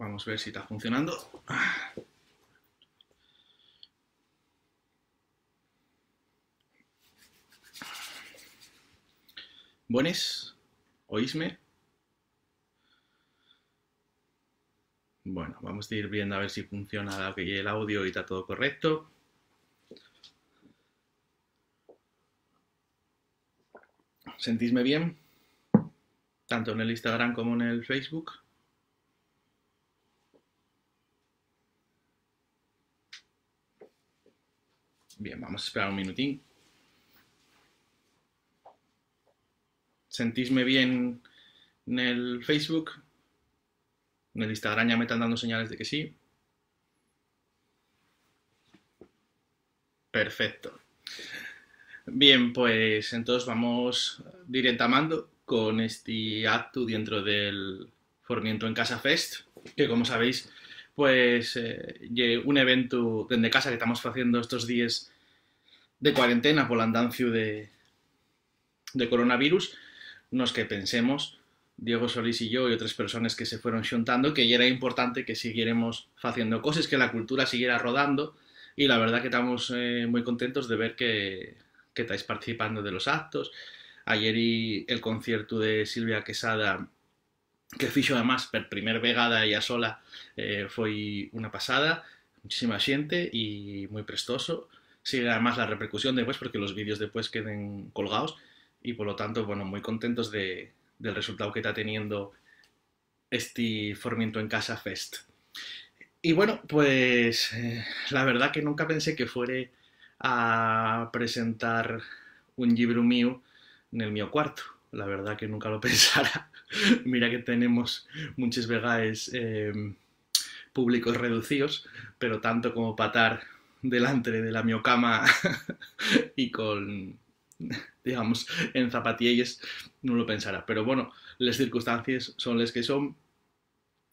Vamos a ver si está funcionando. Buenas, ¿oísme? Bueno, vamos a ir viendo a ver si funciona el audio y está todo correcto. ¿Sentís-me bien? Tanto en el Instagram como en el Facebook. Bien, vamos a esperar un minutín. ¿Sentís-me bien en el Facebook? En el Instagram ya me están dando señales de que sí. Perfecto. Bien, pues entonces vamos directamente con este acto dentro del Formiento en Casa Fest, que como sabéis, pues un evento desde casa que estamos haciendo estos días de cuarentena por el andancio de coronavirus, nos que pensemos, Diego Solís y yo y otras personas que se fueron xuntando, que ya era importante que siguiéramos haciendo cosas, que la cultura siguiera rodando, y la verdad que estamos muy contentos de ver que estáis participando de los actos. Ayer el concierto de Silvia Quesada, que fixo además por primer vegada ella sola, foi unha pasada, muchísima xente e moi prestoso. Sigue además la repercusión después porque los vídeos después queden colgados y por lo tanto, bueno, muy contentos del resultado que está teniendo este Formiento en Casa Fest. Y bueno, pues la verdad que nunca pensé que fuera a presentar un libro mío en el mío cuarto. La verdad que nunca lo pensara. Mira que tenemos muchos vegaes públicos reducidos, pero tanto como patar delante de la miocama y con, digamos, en zapatillas, no lo pensara. Pero bueno, las circunstancias son las que son.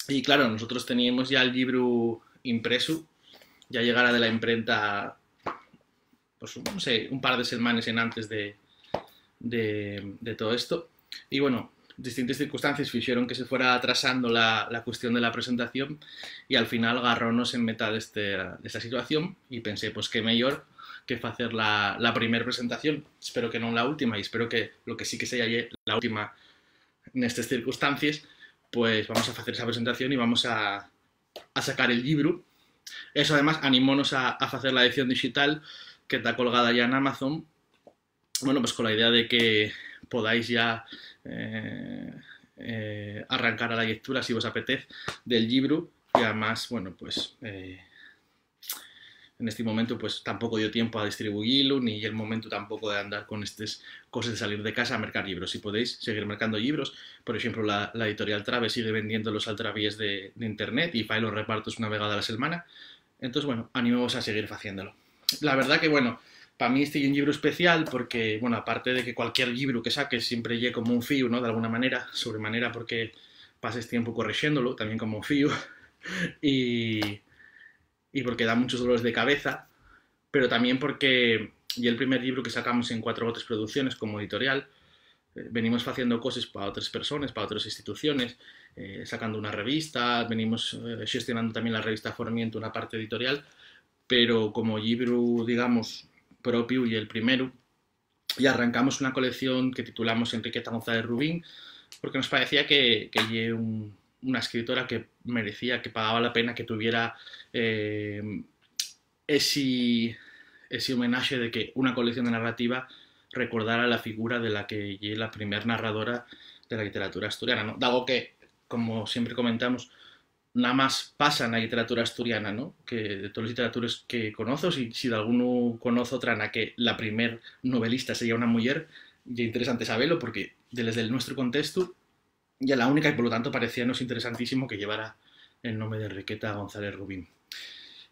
Y claro, nosotros teníamos ya el libro impreso, ya llegara de la imprenta, pues no sé, un par de semanas en antes de todo esto. Y bueno, distintas circunstancias hicieron que se fuera atrasando la cuestión de la presentación y al final agarrónos en mitad de esta situación y pensé, pues qué mejor que hacer la primera presentación. Espero que no la última y espero que lo que sí que sea la última en estas circunstancias. Pues vamos a hacer esa presentación y vamos a sacar el libro. Eso además animónos a hacer la edición digital que está colgada ya en Amazon. Bueno, pues con la idea de que podáis ya arrancar a la lectura si os apetece del libro y además, bueno, pues en este momento pues tampoco dio tiempo a distribuirlo ni el momento tampoco de andar con estas cosas de salir de casa a mercar libros. Si podéis seguir mercando libros, por ejemplo la editorial Trave sigue vendiéndolos a través de internet y fai los repartos una vegada a la semana. Entonces, bueno, animemos a seguir haciéndolo. La verdad que, bueno, para mí este es un libro especial porque, bueno, aparte de que cualquier libro que saques siempre llegue como un fío, ¿no? De alguna manera, sobremanera porque pases tiempo corrigiéndolo, también como un fío, y porque da muchos dolores de cabeza, pero también porque y el primer libro que sacamos en Cuatro Gotes Producciones como editorial, venimos haciendo cosas para otras personas, para otras instituciones, sacando una revista, venimos gestionando también la revista Formiento, una parte editorial, pero como libro, digamos, propio y el primero, y arrancamos una colección que titulamos Enriqueta González Rubín, porque nos parecía que una escritora que merecía, que pagaba la pena que tuviera ese homenaje de que una colección de narrativa recordara la figura de la que es la primera narradora de la literatura asturiana, ¿no? Dado que, como siempre comentamos, nada más pasa en la literatura asturiana, ¿no? Que de todas las literaturas que conozco, si de alguno conoce otra en la que la primer novelista sería una mujer, y es interesante saberlo porque desde el nuestro contexto ya la única y por lo tanto parecíanos interesantísimo que llevara el nombre de Enriqueta González Rubín.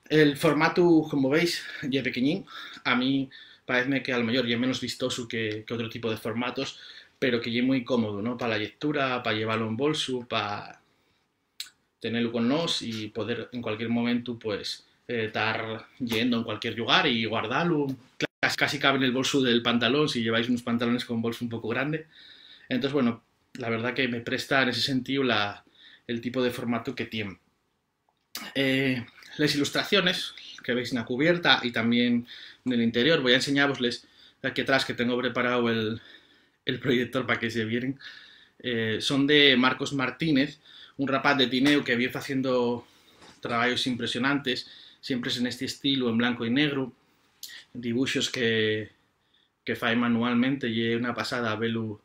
El formato, como veis, ya es pequeñín. A mí parece que a lo mejor ya es menos vistoso que otro tipo de formatos, pero que ya es muy cómodo, ¿no? Para la lectura, para llevarlo en bolso, para tenerlo con nos y poder en cualquier momento pues estar yendo en cualquier lugar y guardarlo. Casi cabe en el bolso del pantalón si lleváis unos pantalones con bolso un poco grande. Entonces, bueno, la verdad que me presta en ese sentido el tipo de formato que tiene. Las ilustraciones que veis en la cubierta y también en el interior, voy a enseñarosles aquí atrás que tengo preparado el proyector para que se vieran. Son de Marcos Martínez, un rapaz de Tineo que viene haciendo trabajos impresionantes, siempre es en este estilo, en blanco y negro, dibujos que fai manualmente, y é unha pasada velo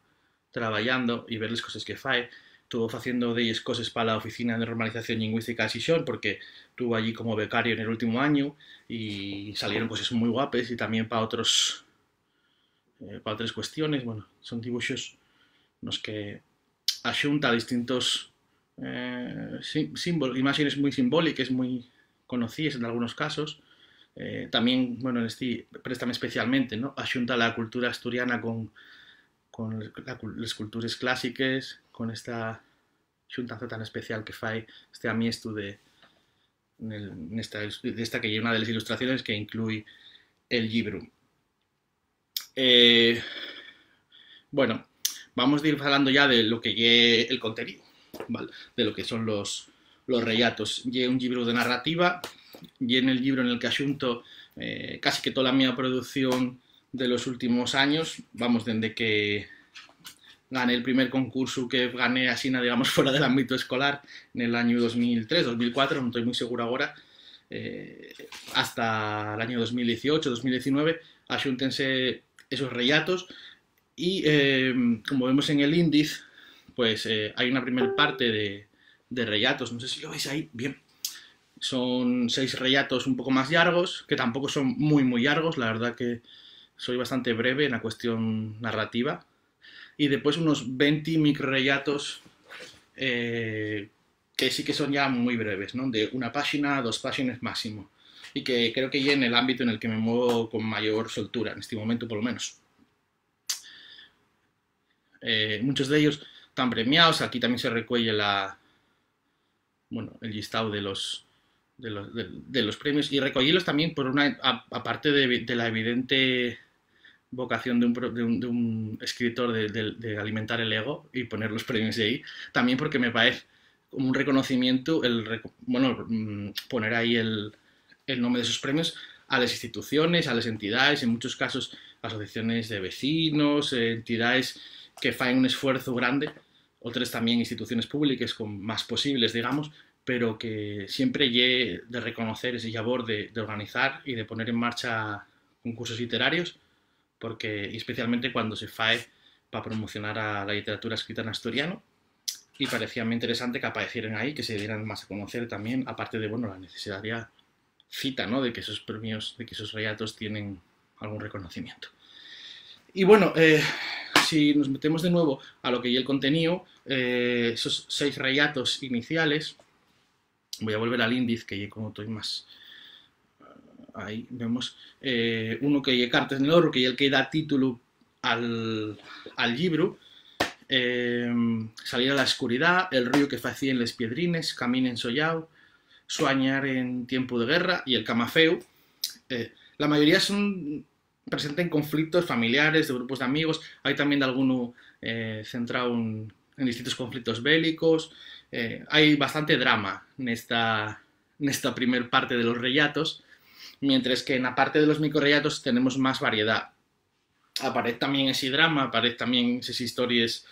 traballando e ver as cosas que fai. Estuvo facendo delles cosas para a Oficina de Normalización Lingüística de Xixón, porque estuvo allí como becario en el último año y salieron cosas muy guapes, y también para para otras cuestiones. Bueno, son dibuixos nos que axunta distintos imágenes muy simbólicas, muy conocidas en algunos casos. También, bueno, en este préstame especialmente, ¿no? Axunta la cultura asturiana con las culturas clásicas, con esta xuntanza tan especial que fai este amiesto de esta que é unha das ilustraciones que inclui el libro. Bueno, vamos a ir hablando ya de lo que es el contenido, ¿vale? De lo que son los relatos. Y un libro de narrativa, y en el libro en el que axunto casi que toda la mía producción de los últimos años, vamos, desde que gané el primer concurso que gané así, digamos, fuera del ámbito escolar, en el año 2003, 2004, no estoy muy seguro ahora, hasta el año 2018, 2019, axúntense esos relatos. Y como vemos en el índice, pues hay una primera parte de relatos, no sé si lo veis ahí, bien. Son 6 relatos un poco más largos, que tampoco son muy largos, la verdad que soy bastante breve en la cuestión narrativa. Y después unos 20 microrelatos que sí que son ya muy breves, ¿no? De una página a 2 páginas máximo. Y que creo que ya en el ámbito en el que me muevo con mayor soltura, en este momento por lo menos. Muchos de ellos están premiados. Aquí también se recuelle el listado de los premios, y recogerlos también por aparte de la evidente vocación de un escritor de alimentar el ego y poner los premios de ahí, también porque me parece como un reconocimiento poner ahí el nombre de esos premios a las instituciones, a las entidades, en muchos casos asociaciones de vecinos, entidades que faen un esfuerzo grande, otras también instituciones públicas con más posibles, digamos, pero que siempre lle de reconocer ese labor de organizar y de poner en marcha concursos literarios, porque especialmente cuando se fae para promocionar a la literatura escrita en asturiano, y parecía muy interesante que aparecieran ahí, que se dieran más a conocer también, aparte de la necesaria cita, ¿no? De que esos premios, de que esos relatos tienen algún reconocimiento. Y bueno, si nos metemos de nuevo a lo que es el contenido, esos 6 relatos iniciales, voy a volver al índice, que como estoy más... Ahí vemos uno que es Cartas en el Horro, que es el que da título al libro. Salir a la oscuridad, El río que facía en les piedrines, Camina en Sollao, Suañar en tiempo de guerra y El camafeu. La mayoría presentan conflictos familiares, de grupos de amigos. Hay también de alguno centrado en distintos conflictos bélicos. Hay bastante drama en esta primer parte de los relatos, mientras que en la parte de los microrelatos tenemos más variedad. Aparece también ese drama, aparece también esas historias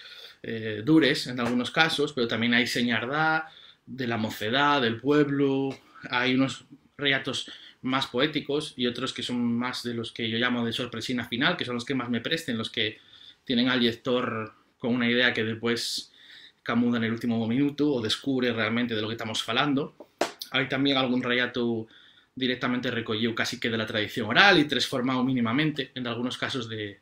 dures en algunos casos, pero también hay señardá de la mocedad, del pueblo. Hay unos relatos más poéticos y otros que son más de los que yo llamo de sorpresina final, que son los que más me presten, los que tienen al lector con una idea que después camuda en el último minuto o descubre realmente de lo que estamos falando. Hay también algún relato directamente recogido casi que de la tradición oral y transformado mínimamente, en algunos casos de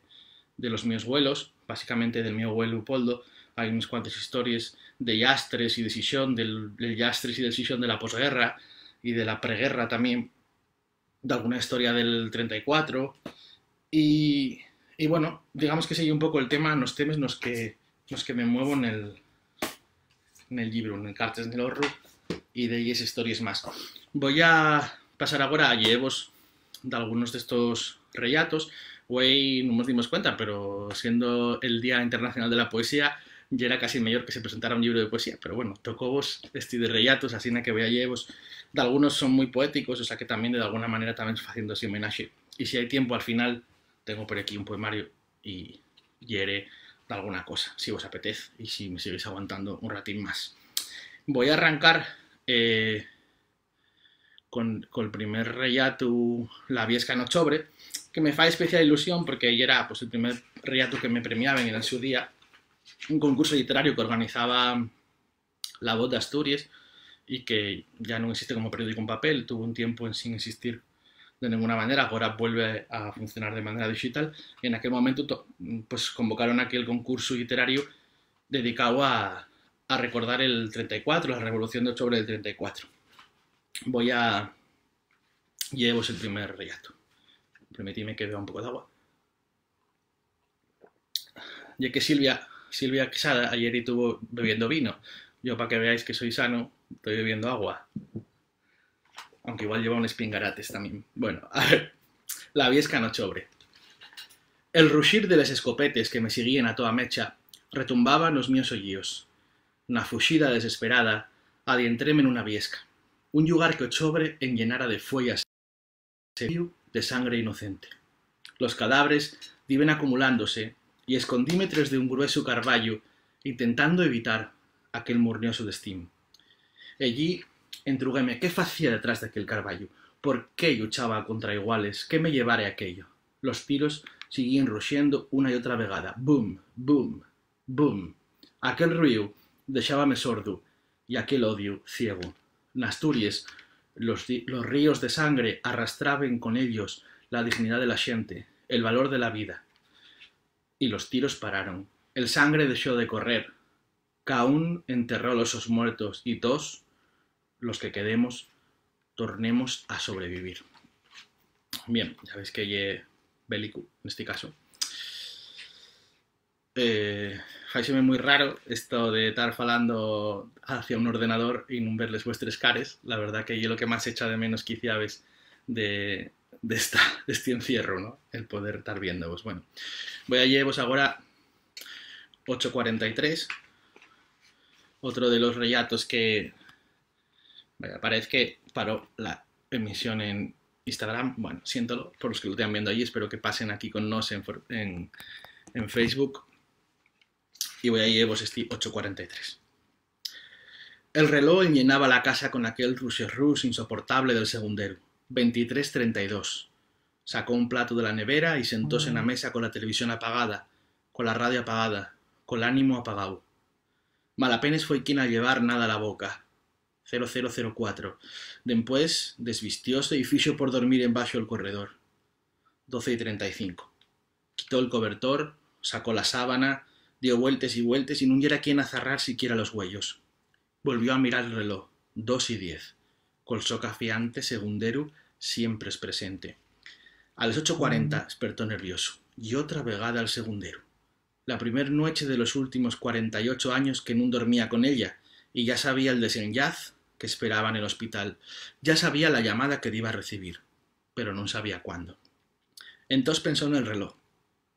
los míos abuelos, básicamente del mío abuelo Leopoldo. Hay unas cuantas historias de llastres y de Xixón, del llastres y del Xixón de la posguerra y de la preguerra también, de alguna historia del 34, y bueno, digamos que sigue un poco el tema, los temas los que me muevo en el libro, en el Cartas en el Horro, y de ellas historias más. Voy a pasar ahora a llevos de algunos de estos relatos. Hoy no nos dimos cuenta, pero siendo el Día Internacional de la Poesía, ya era casi mejor que se presentara un libro de poesía, pero bueno, tocó vos de rellatos, así que voy a llevos, de algunos son muy poéticos, o sea que también de alguna manera también haciendo ese homenaje. Y si hay tiempo al final, tengo por aquí un poemario y haré de alguna cosa, si os apetece y si me seguís aguantando un ratín más. Voy a arrancar con el primer rellato, La Viesca no Chobre, que me fa especial ilusión porque era pues, el primer rellato que me premiaban en su día, un concurso literario que organizaba La Voz de Asturias y que ya no existe como periódico en papel, tuvo un tiempo sin existir de ninguna manera, ahora vuelve a funcionar de manera digital, y en aquel momento pues convocaron aquel concurso literario dedicado a recordar el 34, la Revolución de Octubre del 34. Voy a llevos el primer rellato. Permitidme que beba un poco de agua. Ya que Silvia Quesada ayer estuvo bebiendo vino. Yo, para que veáis que soy sano, estoy bebiendo agua. Aunque igual lleva un espingarates también. Bueno, a ver. La Viesca no Chobre. El ruxir de les escopetes que me seguían a toda mecha retumbaban los míos ollíos. Na fuxida desesperada, adientréme en una viesca. Un lugar que o chobre enllenara de fuellas de sangre inocente. Los cadáveres viven acumulándose y escondíme tras de un grueso carballo, intentando evitar aquel murnioso destino. Allí entrúgueme qué facía detrás de aquel carballo, por qué luchaba contra iguales, qué me llevara aquello. Los tiros seguían ruxiendo una y otra vegada. Boom, boom, boom. Aquel ruido deixábame sordo y aquel odio ciego. En Asturias, los ríos de sangre arrastraban con ellos la dignidad de la gente, el valor de la vida. Y los tiros pararon. El sangre dejó de correr. Caún enterró los osos muertos y todos, los que quedemos, tornemos a sobrevivir. Bien, ya veis que lle bélico, en este caso. Faiseme muy raro esto de estar falando hacia un ordenador y no verles vuestras cares. La verdad que yo lo que más echa de menos quizá ves de este encierro, ¿no? El poder estar viéndovos. Bueno, voy a llevaros ahora 8:43, otro de los relatos que parece que paró la emisión en Instagram. Bueno, siéntolo por los que lo estén viendo allí, espero que pasen aquí con nos en Facebook. Y voy a llevaros este 8:43. El reloj llenaba la casa con aquel ruix insoportable del segundero. 23:32. Sacó un plato de la nevera y sentóse en la mesa con la televisión apagada, con la radio apagada, con el ánimo apagado. Malapenes foi quien a llevar nada a la boca. 0004. Después desvistióse y fixo por dormir embaixo el corredor. 12:35. Quitó el cobertor, sacó la sábana, dio vueltas y vueltas y no hubiera quien azarrar siquiera los huellos. Volvió a mirar el reloj. 2:10. Colsó cafiante, segundero, siempre es presente. A las 8:40 despertó nervioso. Y otra vegada al segundero. La primer noche de los últimos 48 años que no dormía con ella, y ya sabía el desenllaz que esperaba en el hospital. Ya sabía la llamada que iba a recibir, pero no sabía cuándo. Entonces pensó en el reloj.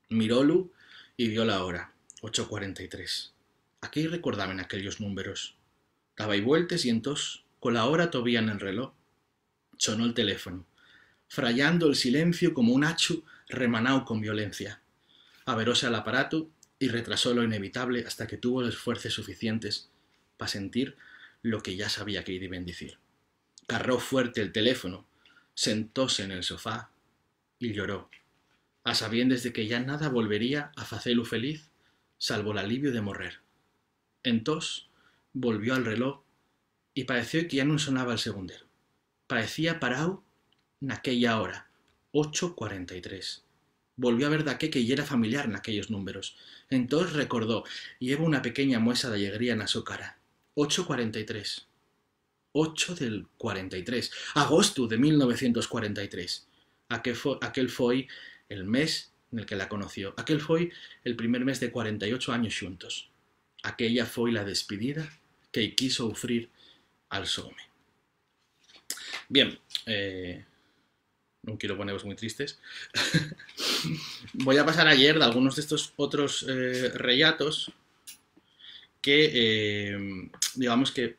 Mirólu y vio la hora. 8:43. ¿A qué recordaban aquellos números? Daba y vueltas y entonces, con la hora todavía en el reloj, sonó el teléfono, frayando el silencio como un hachu remanao con violencia. Aberóse al aparato y retrasó lo inevitable hasta que tuvo los fuerzas suficientes para sentir lo que ya sabía que iba a decir. Carró fuerte el teléfono, sentóse en el sofá y lloró, a sabiendas de que ya nada volvería a facelo feliz, salvo el alivio de morrer. Entonces volvió al reloj y pareció que ya no sonaba el segundero. Parecía parado en aquella hora, 8:43. Volvió a ver daqué que ya era familiar en aquellos números. Entonces recordó y lleva una pequeña muestra de alegría en su cara. 8:43. 8 del 43. Agosto de 1943. Aquel foi el mes en el que la conoció. Aquel foi el primer mes de 48 años xuntos. Aquella foi la despedida que quiso sufrir al Some. Bien, no quiero poneros muy tristes. Voy a pasar ayer de algunos de estos otros relatos que, digamos que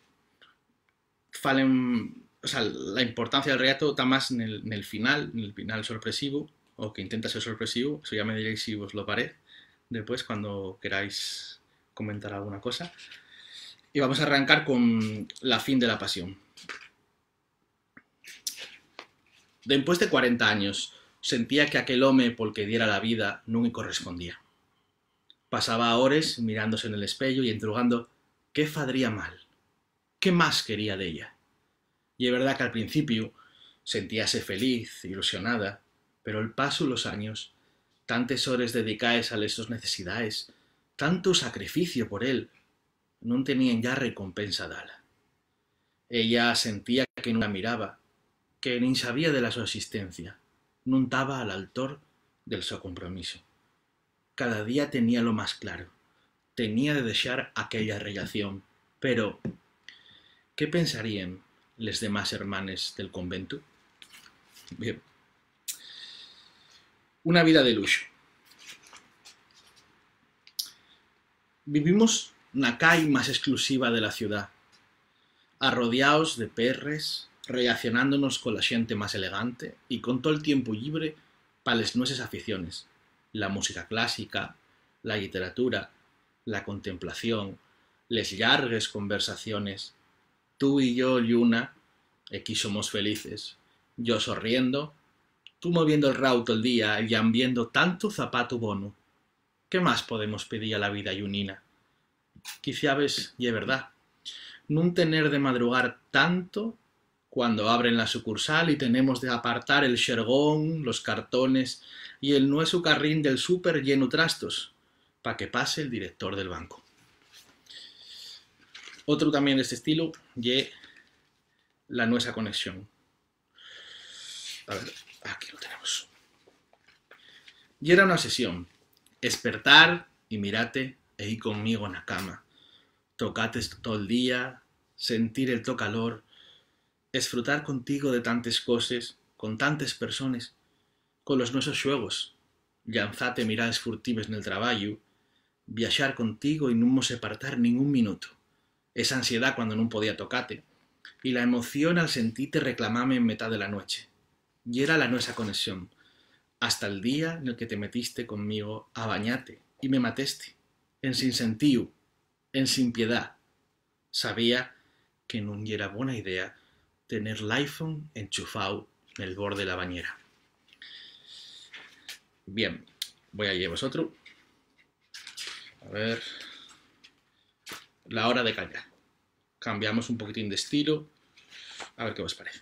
falen, o sea, la importancia del relato está más en el final sorpresivo, o que intenta ser sorpresivo. Eso ya me diréis si os lo parece después, cuando queráis comentar alguna cosa. Y vamos a arrancar con la fin de la pasión. Después de 40 años, sentía que aquel home pol que diera la vida non me correspondía. Pasaba horas mirándose en el espejo y entrugando qué fadría mal, qué más quería de ella. Y es verdad que al principio sentíase feliz, ilusionada, pero el paso los años, tantas horas dedicadas a esas necesidades, tanto sacrificio por él, no tenían ya recompensa dala. Ella sentía que no la miraba, que ni sabía de la su existencia, no estaba al altor del su compromiso. Cada día tenía lo más claro, tenía de dejar aquella relación, pero ¿qué pensarían les demás hermanes del convento? Bien. Una vida de lujo. Vivimos na cai más exclusiva de la ciudad, arrodeados de perres, relacionándonos con la gente más elegante y con todo el tiempo libre para las nuestras aficiones, la música clásica, la literatura, la contemplación, les largues conversaciones. Tú y yo, Lluna, aquí somos felices, yo sonriendo, tú moviendo el rau todo el día y viendo tanto zapato bono. ¿Qué más podemos pedir a la vida llunina? Quizá ves, y es verdad, nun tener de madrugar tanto cuando abren la sucursal y tenemos de apartar el xergón, los cartones y el nueso carrín del súper lleno trastos, pa' que pase el director del banco. Otro también de este estilo, y la nuestra conexión. A ver, aquí lo tenemos. Y era una sesión. Espertar y mirate e ir conmigo en la cama. Tocate todo el día, sentir el to calor, disfrutar contigo de tantas cosas, con tantas personas, con los nuestros juegos, llanzate miradas furtives en el trabajo, viajar contigo y no nos separar ningún minuto. Esa ansiedad cuando no podía tocarte, y la emoción al sentirte reclamarme en mitad de la noche. Y era la nuestra conexión, hasta el día en el que te metiste conmigo a bañarte y me mateste, en sin sentido, en sin piedad. Sabía que no era buena idea tener el iPhone enchufado en el borde de la bañera. Bien, voy a llevaros otro. A ver. La hora de callar. Cambiamos un poquitín de estilo. A ver qué os parece.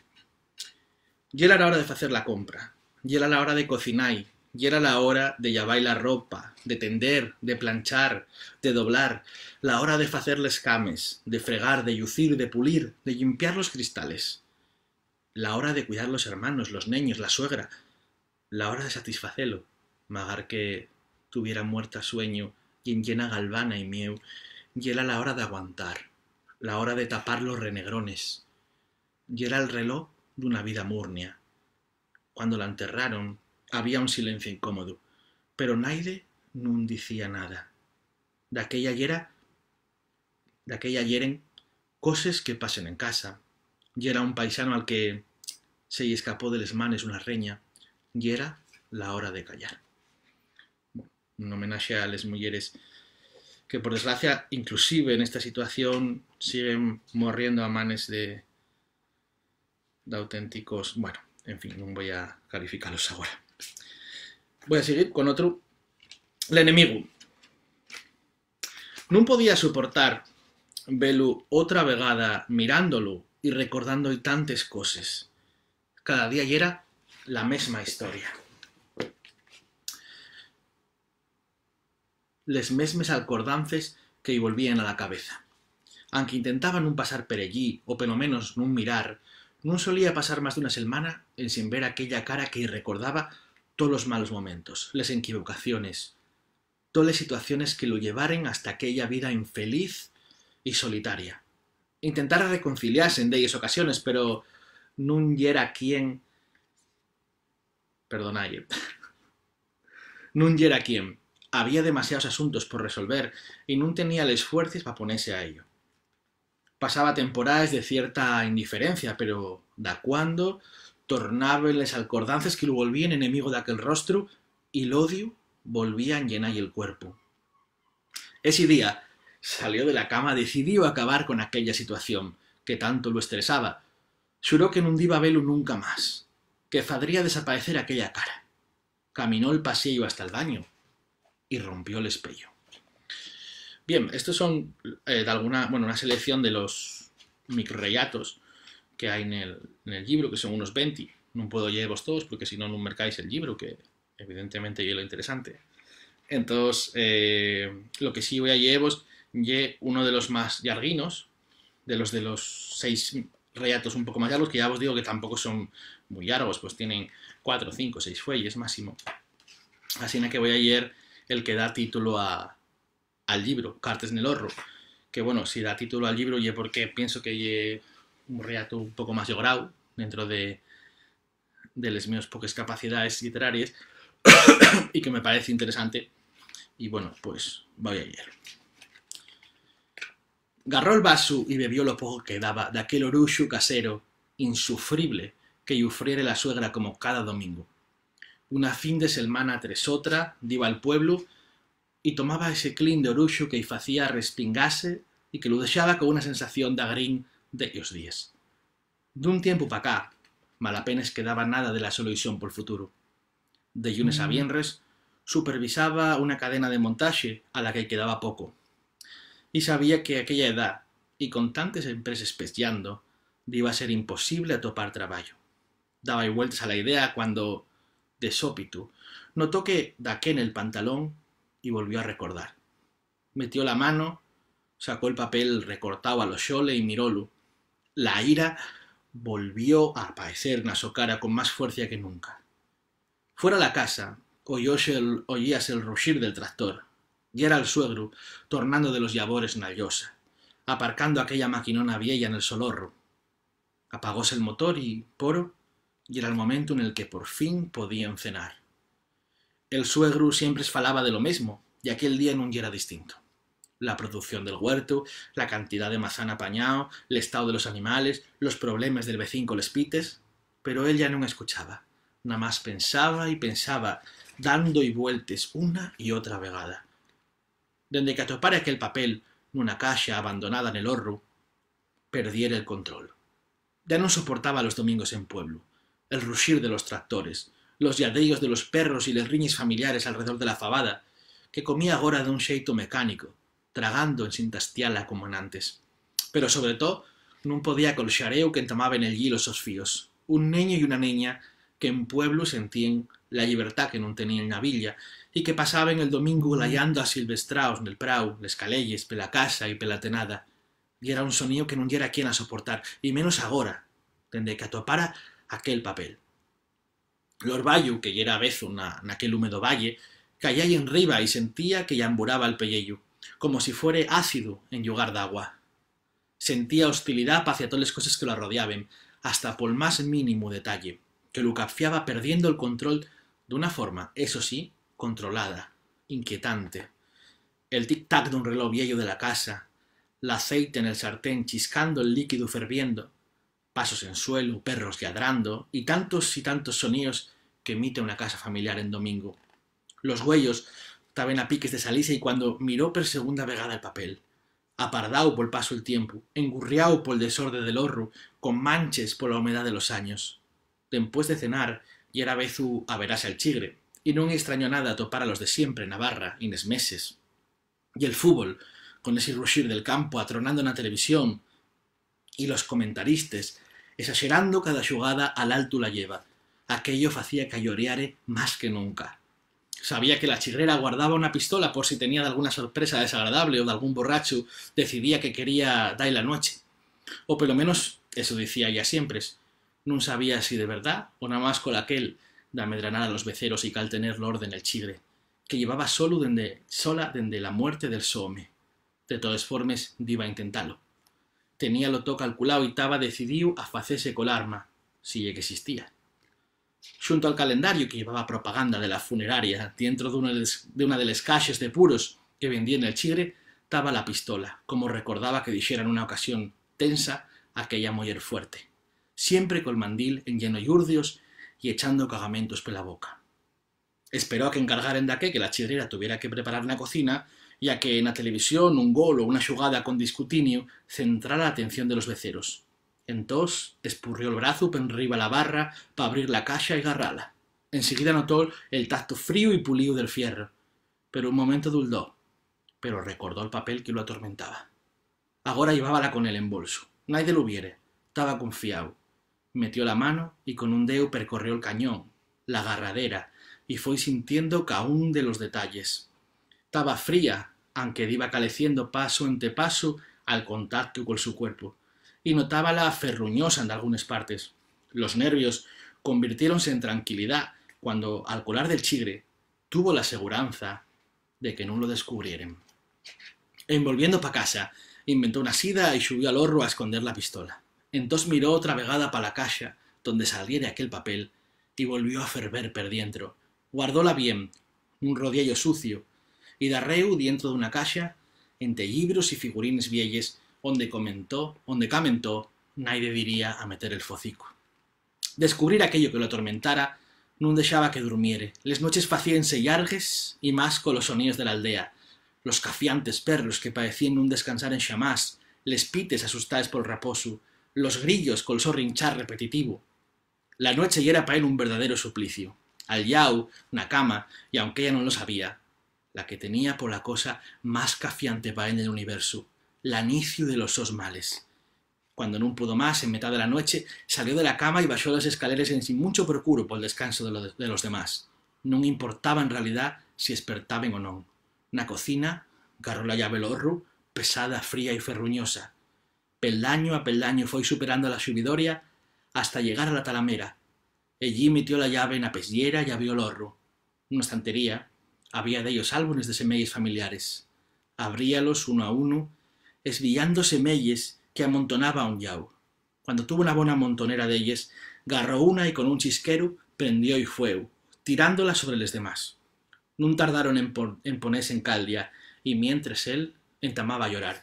Y era la hora de hacer la compra. Y era la hora de cocinar. Y era la hora de llevar la ropa, de tender, de planchar, de doblar. La hora de hacer les cames, de fregar, de lucir, de pulir, de limpiar los cristales. La hora de cuidar los hermanos, los niños, la suegra. La hora de satisfacelo, magar que tuviera muerta sueño y en llena galvana y mieu. Y era la hora de aguantar, la hora de tapar los renegrones. Y era el reloj de una vida murnia. Cuando la enterraron, había un silencio incómodo, pero nadie no decía nada. De aquella yeren cosas que pasen en casa. Y era un paisano al que se le escapó de les manes una reña, y era la hora de callar. Un homenaje a las mujeres que, por desgracia, inclusive en esta situación, siguen morriendo a manes de auténticos... Bueno, en fin, no voy a calificarlos ahora. Voy a seguir con otro. El enemigo. No podía soportar verlo otra vegada mirándolo y recordando tantas cosas. Cada día y era la misma historia. Les mesmes alcordances que volvían a la cabeza. Aunque intentaban non pasar per allí, o pelo menos non mirar, non solía pasar más de una semana en sin ver aquella cara que recordaba todos los malos momentos, las equivocaciones, todas las situaciones que lo llevaren hasta aquella vida infeliz y solitaria. Intentara reconciliarse en aquellas ocasiones, pero non yera quien... Perdonalle. Non yera quien. Había demasiados asuntos por resolver y non tenía els fuerzas para ponerse a ello. Pasaba temporadas de cierta indiferencia, pero da cuando tornaban les alcordances que lo volvían enemigo d'aquel rostro y l'odio volvía a llenar el cuerpo. Ese día salió de la cama decidido a acabar con aquella situación que tanto lo estresaba. Juró que no iba a verlo nunca más, que fadría desaparecer aquella cara. Caminó el pasillo hasta el baño y rompió el espejo. Bien, estos son una selección de los microrelatos que hay en el libro, que son unos 20. No puedo leerlos todos porque si no, no mercáis el libro, que evidentemente es lo interesante. Entonces, lo que sí voy a leeros es uno de los más larguinos, de los 6 relatos un poco más largos, que ya os digo que tampoco son muy largos, pues tienen 4, 5, 6 fuelles máximo. Así que voy a leer el que da título al libro, Cartes nel Horro, que bueno, si da título al libro y porque pienso que es un relato un poco más logrado dentro de las mías pocas capacidades literarias y que me parece interesante. Y bueno, pues voy a leer. Garró el vaso y bebió lo poco que daba de aquel oruxo casero, insufrible, que yufriere la suegra como cada domingo. Una fin de semana tras otra, diva al pueblo y tomaba ese clin de oruxo que facía respingase y que lo dejaba con una sensación de agrín de ellos días. De un tiempo para acá, mal apenas quedaba nada de la solución por el futuro. De lunes a viernes supervisaba una cadena de montaje a la que quedaba poco. Y sabía que a aquella edad, y con tantas empresas pesteando, iba a ser imposible atopar trabajo. Daba vueltas a la idea cuando, de sópitu, notó que daqué en el pantalón y volvió a recordar. Metió la mano, sacó el papel recortado a los xole y mirólo. La ira volvió a aparecer en su cara con más fuerza que nunca. Fuera de la casa, oíase el rugir del tractor, y era el suegro tornando de los labores na llosa, aparcando aquella maquinona vieja en el solorro. Apagóse el motor y, poro, y era el momento en el que por fin podían cenar. El suegro siempre falaba de lo mismo, y aquel día no era distinto. La producción del huerto, la cantidad de mazán apañado, el estado de los animales, los problemas del vecino con les pites, pero él ya no escuchaba, nada más pensaba y pensaba, dando y vueltes una y otra vegada. Dende que atopara aquel papel nuna caixa abandonada en el horro, perdiera el control. Ya no soportaba los domingos en pueblo, el ruxir de los tractores, los lladrillos de los perros y les riñes familiares alrededor de la fabada, que comía agora de un xeito mecánico, tragando en sin tastiala como en antes. Pero sobre todo, non podía col xareu que entamaban el hilo esos fíos. Un neño y una niña que en pueblo sentían la llibertad que non tenían na villa y que pasaban el domingo layando a silvestraos nel prau, les calelles, pela casa y pela tenada. Y era un sonío que non yera quien a soportar, y menos agora, dende que atopara aquel papel. L'orballo, que yera avezo naquel húmedo valle, caía en riba y sentía que llamburaba el pelleyu, como si fuere ácido en lugar d'agua. Sentía hostilidad hacia todas las cosas que lo rodeaban, hasta por más mínimo detalle, que lo capfiaba perdiendo el control de una forma, eso sí, controlada, inquietante. El tic-tac de un reloj viejo de la casa, el aceite en el sartén chiscando el líquido ferviendo, pasos en suelo, perros ladrando y tantos sonidos que emite una casa familiar en domingo. Los güeyos estaban a piques de salirse y cuando miró per segunda vegada el papel, apardao por paso el tiempo, engurriao por el desorden del horro, con manches por la humedad de los años. Después de cenar, y era vezu a verase al chigre, y non extrañó nada topar a los de siempre na barra y nes meses. Y el fútbol, con ese ruxir del campo atronando na televisión, y los comentaristas, exagerando cada xugada al alto la lleva. Aquello facía que lloreare más que nunca. Sabía que la chigrera guardaba una pistola por si tenía alguna sorpresa desagradable o de algún borracho decidía que quería dar la noche. O por lo menos eso decía ella siempre. Non sabía si de verdad o nada más con aquel de amedranar a los beceros y caltener orden el chigre, que llevaba sola dende la muerte del sohome. De todas formas, diva a intentalo. Tenía lo todo calculado y estaba decidido a facese col arma, si lle que existía. Xunto al calendario que llevaba propaganda de la funeraria dentro de una de las caixas de puros que vendía en el Chigre, estaba la pistola, como recordaba que dijera en una ocasión tensa aquella muller fuerte, siempre col mandil en lleno yurdios y echando cagamentos por la boca. Esperó a que encargaren daqué que la chigrera tuviera que preparar na cocina y a que en la televisión un gol o una xugada con discutinio centrara la atención de los beceros. Entós espurrió el brazo penriba la barra pa abrir la caixa y garrala. Enseguida notó el tacto frío y pulido del fierro, pero un momento duldó, pero recordó el papel que lo atormentaba. Agora llevábala con él en bolso. Naide lo viere. Estaba confiado. Metió la mano y con un deu percorrió el cañón, la agarradera, y foi sintiendo caún de los detalles. Estaba fría, aunque iba caleciendo paso ante paso al contacto con su cuerpo, y notábala ferruñosa en algunas partes. Los nervios convirtiéronse en tranquilidad cuando, al colar del chigre, tuvo la seguranza de que no lo descubrieren. Envolviendo pa casa, inventó una sida y subió al horro a esconder la pistola. Entonces miró otra vegada pa la caixa, donde saliera aquel papel, y volvió a ferver per dientro. Guardóla bien, un rodiello sucio, y darreu dentro de una caixa, entre libros y figurines vielles, onde camentó, naide diría a meter el focico. Descubrir aquello que lo atormentara nun dexaba que durmiere. Les noches facíanse llargues y más con los sonidos de la aldea. Los cafiantes perros que paecían nun descansar en xamás, les pites asustaes por raposo, los grillos col so rinchar repetitivo. La noche yera pa él un verdadero suplicio. Al llau, na cama, y aunque ella non lo sabía, la que tenía por la cosa más cafiante pa él en el universo, l'anicio de los sos males. Cuando non pudo más, en mitad de la noche, salió de la cama y bajó las escaleras sin mucho procuro por el descanso de los demás. Non importaba en realidad si espertaban o non. Na cocina, garró la llave el horro, pesada, fría y ferruñosa. Peldaño a peldaño foi superando la subidoria hasta llegar a la talamera. Allí metió la llave en la pesiera y abrió el horro. Una estantería, había de ellos álbumes de semelles familiares. Abríalos uno a uno, esvillando semelles que amontonaba a un llau. Cuando tuvo una buena montonera de ellas, garró una y con un chisquero prendió y fueu, tirándola sobre les demás. Nun tardaron en ponerse en caldia, y mientras él entamaba a llorar.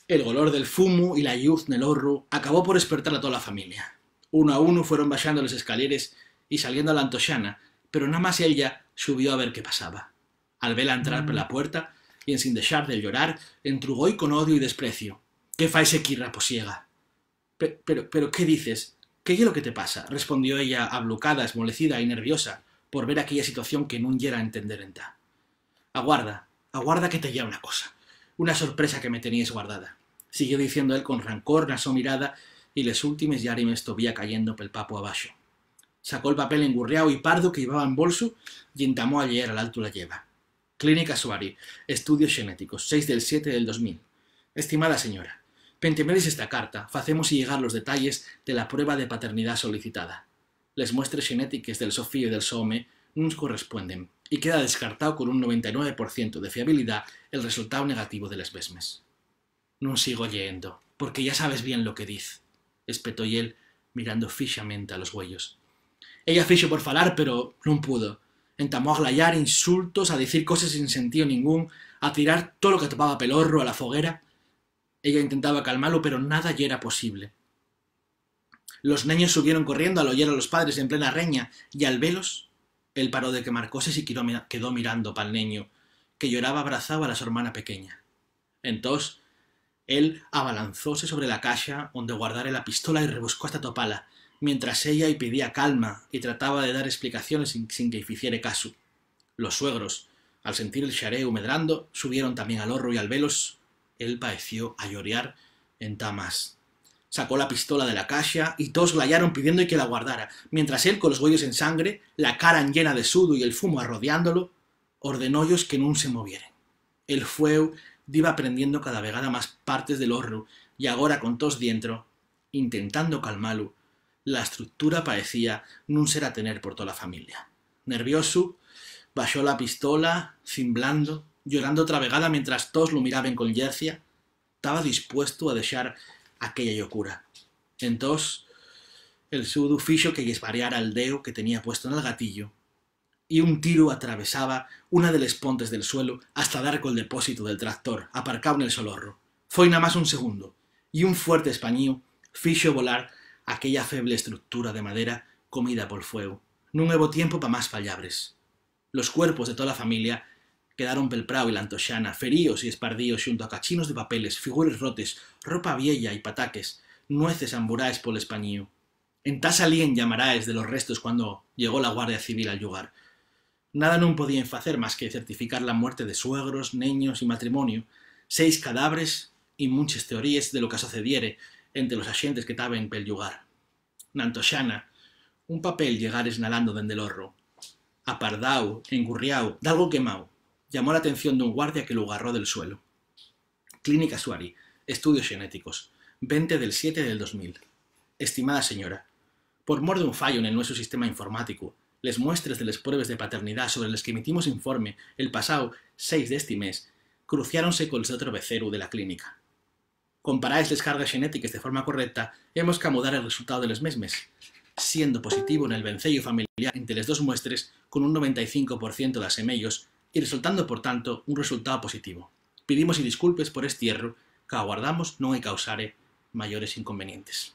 El olor del fumo y la lluz nel horro acabó por despertar a toda la familia. Uno a uno fueron bajando las escaleras y saliendo a la antoxana, pero nada más ella subió a ver qué pasaba. Al verla entrar por la puerta, y en sin dejar de llorar, entrugó con odio y desprecio. «¿Qué fais aquí, raposiega?» Pero, ¿qué dices? ¿Qué es lo que te pasa? Respondió ella, ablucada, esmolecida y nerviosa, por ver aquella situación que nun yera a entender en ta. Aguarda que te lleva una cosa, una sorpresa que me teníais guardada, siguió diciendo él con rancor na so mirada, y les últimes llarimes tobía cayendo pel papo abaixo. Sacó el papel engurriao y pardo que llevaba en bolso y entamó a leer al alto la lleva. Clínica Suari, Estudios Genéticos, 6 del 7 del 2000. Estimada señora, pentemedes esta carta, facemos llegar los detalles de la prueba de paternidad solicitada. Les muestres genéticas del so fillo y del so home nos corresponden, y queda descartado con un 99% de fiabilidad el resultado negativo de les mesmes. Non sigo leyendo, porque ya sabes bien lo que diz, espetó él, mirando fixamente a los güellos. Ella fixo por falar, pero non pudo. Entamó a glayar insultos, a decir cosas sin sentido ningún, a tirar todo lo que topaba pelorro a la foguera. Ella intentaba calmarlo, pero nada ya era posible. Los niños subieron corriendo al oír a los padres en plena reña, y al velos, él paró de quemar cosas y quedó mirando pa'l niño, que lloraba abrazado a la su hermana pequeña. Entonces, él abalanzóse sobre la caixa donde guardara la pistola y rebuscó hasta topala, mientras ella y pedía calma y trataba de dar explicaciones sin que hiciere caso. Los suegros, al sentir el xareu medrando, subieron también al horro y al velos. Él paeció a llorear en tamas. Sacó la pistola de la caixa y todos glayaron pidiendo que la guardara, mientras él, con los huellos en sangre, la cara llena de sudo y el fumo arrodeándolo, ordenóllos que nun se movieren. El fueu diva prendiendo cada vegada más partes del horro y agora con todos dientro, intentando calmarlo, la estructura paecía nun ser a tener por toda la familia. Nervioso, bajó la pistola, cimblando, llorando otra vegada mientras todos lo miraban con yercia. Estaba dispuesto a dejar aquella locura. Entonces, El sudo fixo que lles variara el deo que tenía puesto en el gatillo, y un tiro atravesaba una de les pontes del suelo hasta dar col depósito del tractor, aparcado en el solorro. Foi nada más un segundo, y un fuerte españío fixo volar aquella feble estructura de madera comida por fuego. Non hebo tiempo pa más fallabres. Los cuerpos de toda la familia quedaron pel prao y la antoxana, feríos y espardíos xunto a cachinos de papeles, figures rotes, ropa vieja y pataques, nueces amburaes pol españío. En ta salían llamaraes de los restos cuando llegó la Guardia Civil al lugar. Nada non podían facer más que certificar la muerte de suegros, neños y matrimonio, 6 cadáveres y muchas teorías de lo que sucediere entre los axentes que taben pel lugar. Na antoxana, un papel llegar esnalando dende el horro, apardao, engurriao, d'algo quemao, llamó la atención de un guardia que lo agarró del suelo. Clínica Suari, estudios genéticos, 20 del 7 del 2000. Estimada señora, por mor de un fallo en el nuestro sistema informático, les muestres de les pruebas de paternidad sobre les que emitimos informe el pasado 6 d'este mes cruciáronse cols otro becero de la clínica. Comparáis les cargas genéticas de forma correcta, hemos que mudar el resultado de les mesmes, siendo positivo en el vencello familiar entre les dos muestres con un 95% de asemellos y resultando, por tanto, un resultado positivo. Pedimos y disculpes por este error que aguardamos no hay causare mayores inconvenientes.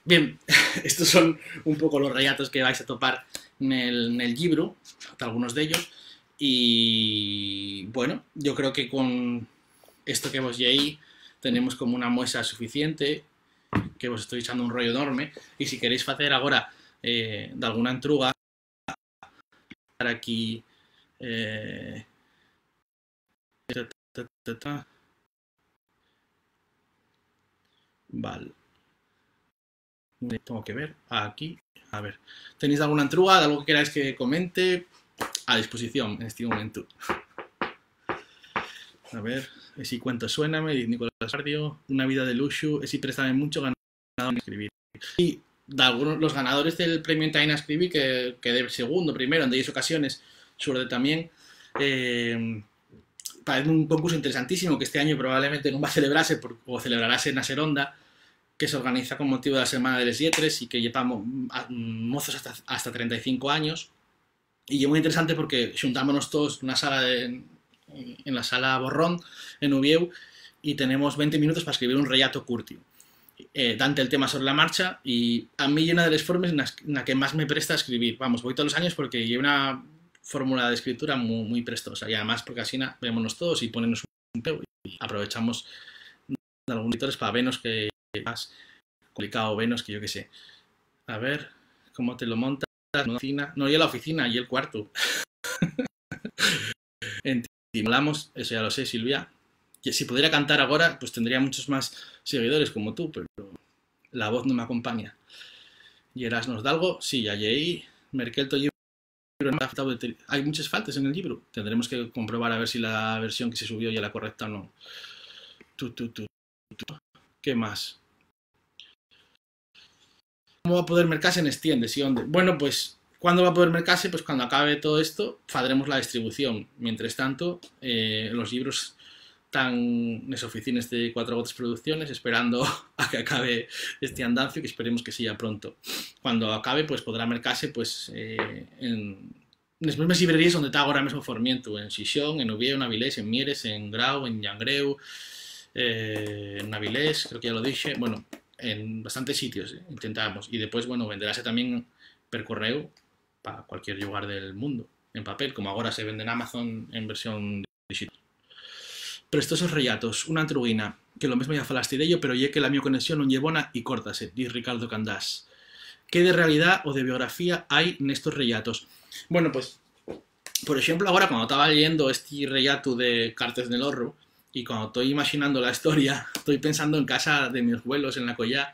Bien, estos son un poco los relatos que vais a topar en el libro, algunos de ellos, y bueno, yo creo que con esto que vos lleí tenemos como una muestra suficiente, que vos estoy echando un rollo enorme, y si queréis hacer ahora de alguna entruga, para aquí, vale. Tengo que ver, aquí, a ver, ¿tenéis alguna entruga, de algo que queráis que comente? A disposición en este momento. A ver, si cuento suéname, dice Nicolás Sardio, una vida de luxo, si préstame mucho ganado en escribir. Y de algunos, los ganadores del premio Time a escribir, que de segundo, primero, en 10 ocasiones, suerte también, parece un concurso interesantísimo que este año probablemente no va a celebrarse o celebrarse en Aseronda, que se organiza con motivo de la Semana de les Lletres y que llevamos mozos hasta 35 años. Y es muy interesante porque juntámonos todos en una sala en la sala Borrón, en Ubieu, y tenemos 20 minutos para escribir un relato curtio. Dante el tema sobre la marcha, y a mí una de las formas en la que más me presta a escribir. Vamos, voy todos los años porque llevo una fórmula de escritura muy prestosa, y además porque así vémonos todos y ponernos un peo y aprovechamos de algunos editores para vernos que más complicado menos que yo que sé. A ver, ¿cómo te lo montas? No, y la oficina y el cuarto. Hablamos, eso ya lo sé, Silvia. Que si pudiera cantar ahora, pues tendría muchos más seguidores como tú, pero la voz no me acompaña. ¿Y Erasmus Dalgo? Sí, allí Merkel libro. Hay muchas faltas en el libro. Tendremos que comprobar a ver si la versión que se subió ya la correcta o no. ¿Qué más? ¿Cómo va a poder mercarse en extiendes y dónde? Bueno, pues, ¿cuándo va a poder mercarse? Pues cuando acabe todo esto, haremos la distribución. Mientras tanto, los libros están en las oficinas de Cuatro Gotas Producciones, esperando a que acabe este andancio, que esperemos que sea pronto. Cuando acabe, pues podrá mercarse pues, en las mismas librerías donde está ahora mismo Formiento, en Xixón, en Oviedo, en Avilés, en Mieres, en Grau, en Llangreu, en Avilés, creo que ya lo dije, bueno, en bastantes sitios intentamos, y después, bueno, venderase también per correo para cualquier lugar del mundo, en papel, como ahora se vende en Amazon en versión digital. Prestosos relatos, una antruguina, que lo mismo ya falaste de ello, pero ya que la mi conexión non lle bona y córtase, dice Ricardo Candás. ¿Qué de realidad o de biografía hay en estos relatos? Bueno, pues, por ejemplo, ahora cuando estaba leyendo este relato de Cartes del Horro, y cuando estoy imaginando la historia, estoy pensando en casa de mis abuelos en la Collá,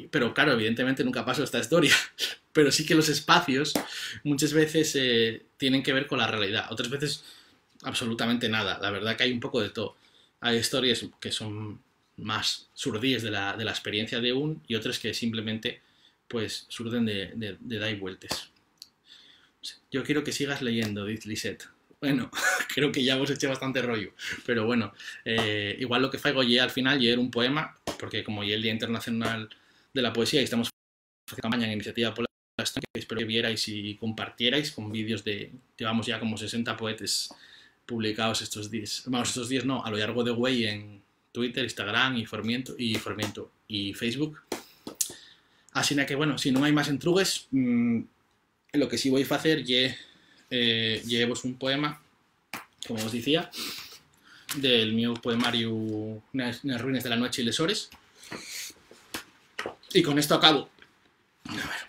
pero claro, evidentemente nunca pasó esta historia, pero sí que los espacios muchas veces tienen que ver con la realidad, otras veces absolutamente nada. La verdad que hay un poco de todo. Hay historias que son más surdíes de la experiencia de y otras que simplemente pues surden de dar vueltas. Yo quiero que sigas leyendo, dice Lisette. Bueno, creo que ya os eché bastante rollo, pero bueno, igual lo que faigo al final leer un poema, porque como ya el Día Internacional de la Poesía y estamos campaña en iniciativa por la que espero que vierais y compartierais con vídeos de, llevamos ya como 60 poetes publicados estos días, vamos, estos días no, a lo largo de Güey en Twitter, Instagram y Formiento y Facebook. Así que, bueno, si non hai máis entrugues, lo que sí voy a hacer llevos un poema, como os decía, del mío poemario Nas ruinas de la noche y les hores. Y con esto acabo. A ver.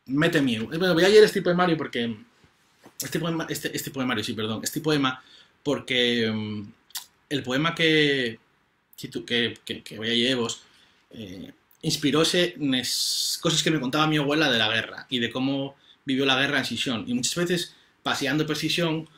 Mete mío. Bueno, voy a leer este poemario porque... Este poema porque el poema que voy a llevos inspiróse en cosas que me contaba mi abuela de la guerra y de cómo vivió la guerra en Sisión. Y muchas veces, paseando por Sisión,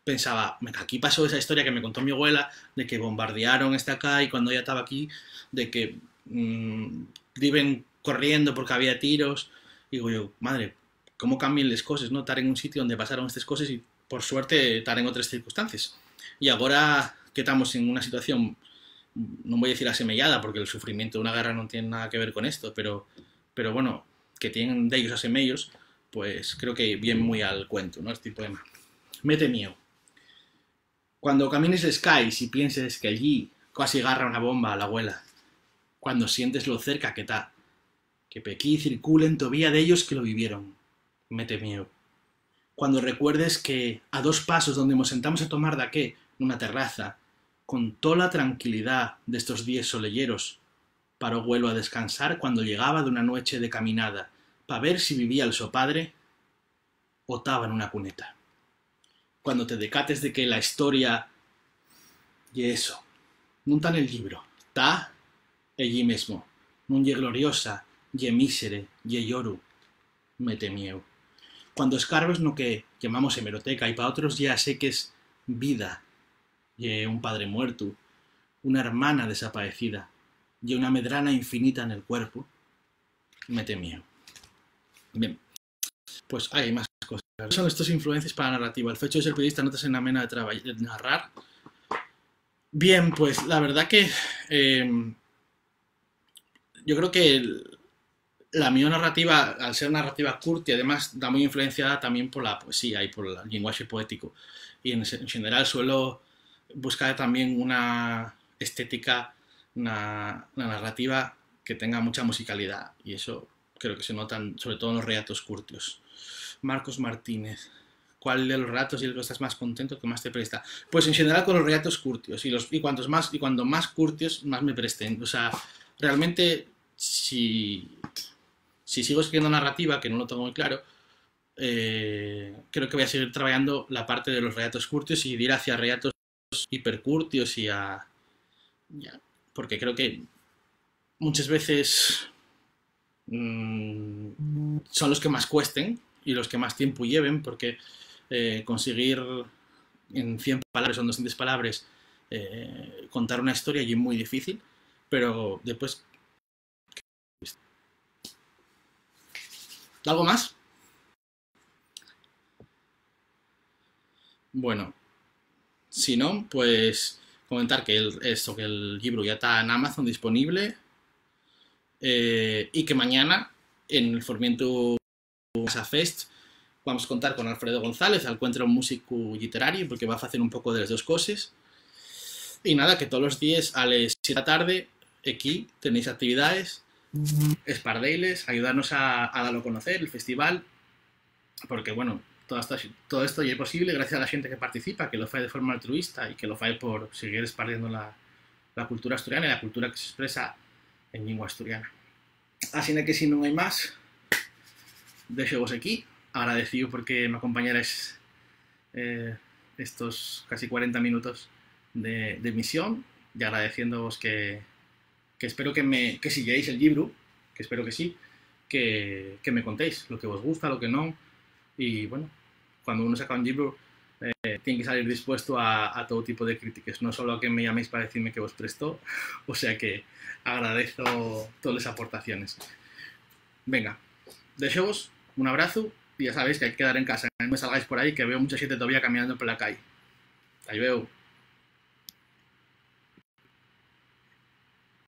pensaba, aquí pasó esa historia que me contó mi abuela de que bombardearon acá y cuando ella estaba aquí, de que viven corriendo porque había tiros. Y digo yo, madre, cómo cambian las cosas, ¿no? Estar en un sitio donde pasaron estas cosas y, por suerte, estar en otras circunstancias. Y ahora que estamos en una situación, no voy a decir asemellada, porque el sufrimiento de una guerra no tiene nada que ver con esto, pero bueno, que tienen de ellos asemellos, pues creo que viene muy al cuento, ¿no? Este poema. Mete mío. Cuando camines les skies y pienses que allí casi agarra una bomba a la abuela, cuando sientes lo cerca que está, que pequí circulen todavía de ellos que lo vivieron, mete mío. Cuando recuerdes que a 2 pasos donde nos sentamos a tomar daqué, nunha terraza, con toda la tranquilidad de estos días soleyeros, paró vuelo a descansar cuando llegaba de una noche de caminada, pa ver si vivía el so padre o estaba en una cuneta. Cuando te decates de que la historia y eso, non está en el libro, está allí mismo, non ye gloriosa, ye mísere, ye lloro, mete mieu. Cuando escarbes no que llamamos hemeroteca y para otros ya sé que es vida, ye un padre muerto, una hermana desaparecida, ye una medrana infinita en el cuerpo, mete mieu. Bien, pues hay más cosas. Son estas influencias para la narrativa. El fecho de ser periodista no te hace una mena de narrar. Bien, pues la verdad que yo creo que la mi narrativa, al ser narrativa curta y además está muy influenciada también por la poesía y por el lenguaje poético. Y en general suelo buscar también una estética, una narrativa que tenga mucha musicalidad. Y eso creo que se notan sobre todo en los relatos curtos. Marcos Martínez. ¿Cuál de los relatos y el que estás más contento, que más te presta? Pues en general con los relatos curtios. Y cuanto más curtios, más me presten. O sea, realmente, si sigo escribiendo narrativa, que no lo tengo muy claro, creo que voy a seguir trabajando la parte de los relatos curtios y ir hacia relatos hipercurtios porque creo que muchas veces son los que más cuesten y los que más tiempo lleven, porque conseguir en 100 palabras o en 200 palabras contar una historia y es muy difícil, pero después... ¿Algo más? Bueno, si no, pues comentar que el libro ya está en Amazon disponible y que mañana en el Formiento Casa Fest vamos a contar con Alfredo González, al encuentro un músico literario, porque va a hacer un poco de las dos cosas. Y nada, que todos los días a las 7 de la tarde aquí tenéis actividades, espardeiles, ayudarnos a darlo a conocer, el festival, porque bueno, todo esto ya es posible gracias a la gente que participa, que lo hace de forma altruista y que lo hace por seguir esparciendo la cultura asturiana y la cultura que se expresa en lengua asturiana. Así que si no hay más, deixo-vos aquí, agradecido porque me acompañarais estos casi 40 minutos de emisión y agradeciéndoos que espero que sigáis el libro, que espero que sí, que me contéis lo que os gusta, lo que no, y bueno, cuando uno saca un libro tiene que salir dispuesto a todo tipo de críticas, no solo a que me llaméis para decirme que os prestó, o sea que agradezco todas las aportaciones. Venga, deixo-vos un abrazo y ya sabéis que hay que quedar en casa, no me salgáis por ahí que veo mucha gente todavía caminando por la calle. Ahí veo.